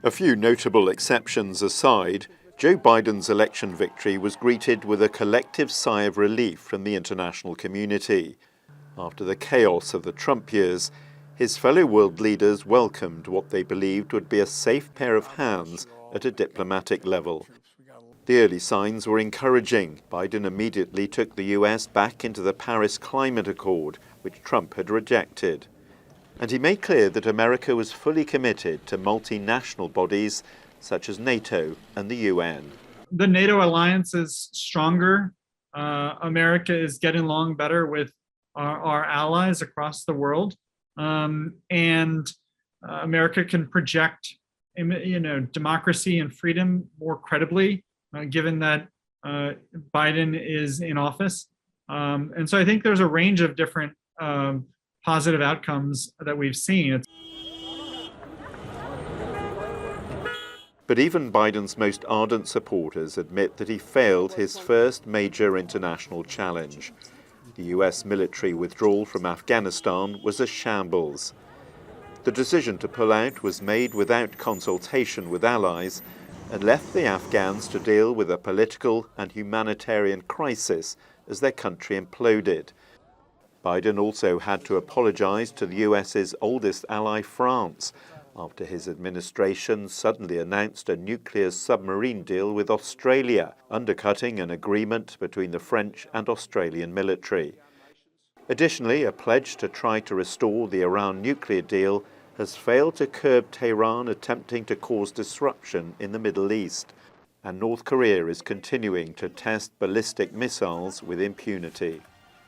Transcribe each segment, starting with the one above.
A few notable exceptions aside, Joe Biden's election victory was greeted with a collective sigh of relief from the international community. After the chaos of the Trump years, his fellow world leaders welcomed what they believed would be a safe pair of hands at a diplomatic level. The early signs were encouraging. Biden immediately took the US back into the Paris Climate Accord, which Trump had rejected. And he made clear that America was fully committed to multinational bodies such as NATO and the UN. The NATO alliance is stronger. America is getting along better with our allies across the world. And America can project, democracy and freedom more credibly, given that Biden is in office. And so I think there's a range of different positive outcomes that we've seen. But even Biden's most ardent supporters admit that he failed his first major international challenge. The US military withdrawal from Afghanistan was a shambles. The decision to pull out was made without consultation with allies and left the Afghans to deal with a political and humanitarian crisis as their country imploded. Biden also had to apologize to the US's oldest ally, France, after his administration suddenly announced a nuclear submarine deal with Australia, undercutting an agreement between the French and Australian military. Additionally, a pledge to try to restore the Iran nuclear deal has failed to curb Tehran attempting to cause disruption in the Middle East, and North Korea is continuing to test ballistic missiles with impunity.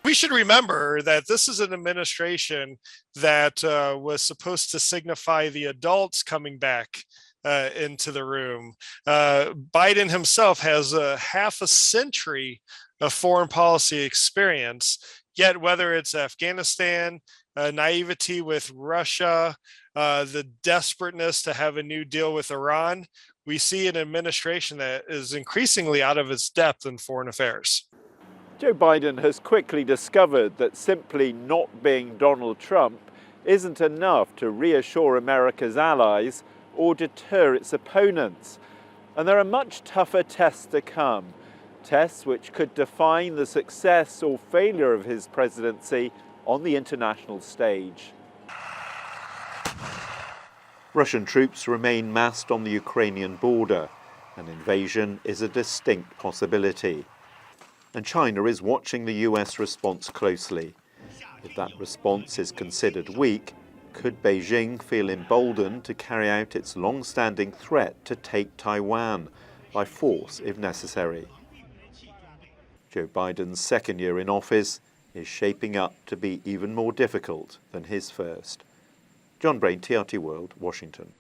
We should remember that this is an administration that was supposed to signify the adults coming back into the room. Biden himself has half a century of foreign policy experience, yet whether it's Afghanistan, naivety with Russia, the desperateness to have a new deal with Iran, we see an administration that is increasingly out of its depth in foreign affairs. Joe Biden has quickly discovered that simply not being Donald Trump isn't enough to reassure America's allies or deter its opponents. And there are much tougher tests to come, tests which could define the success or failure of his presidency on the international stage. Russian troops remain massed on the Ukrainian border. An invasion is a distinct possibility. And China is watching the US response closely. If that response is considered weak, could Beijing feel emboldened to carry out its long-standing threat to take Taiwan by force if necessary? Joe Biden's second year in office is shaping up to be even more difficult than his first. John Brain, TRT World, Washington.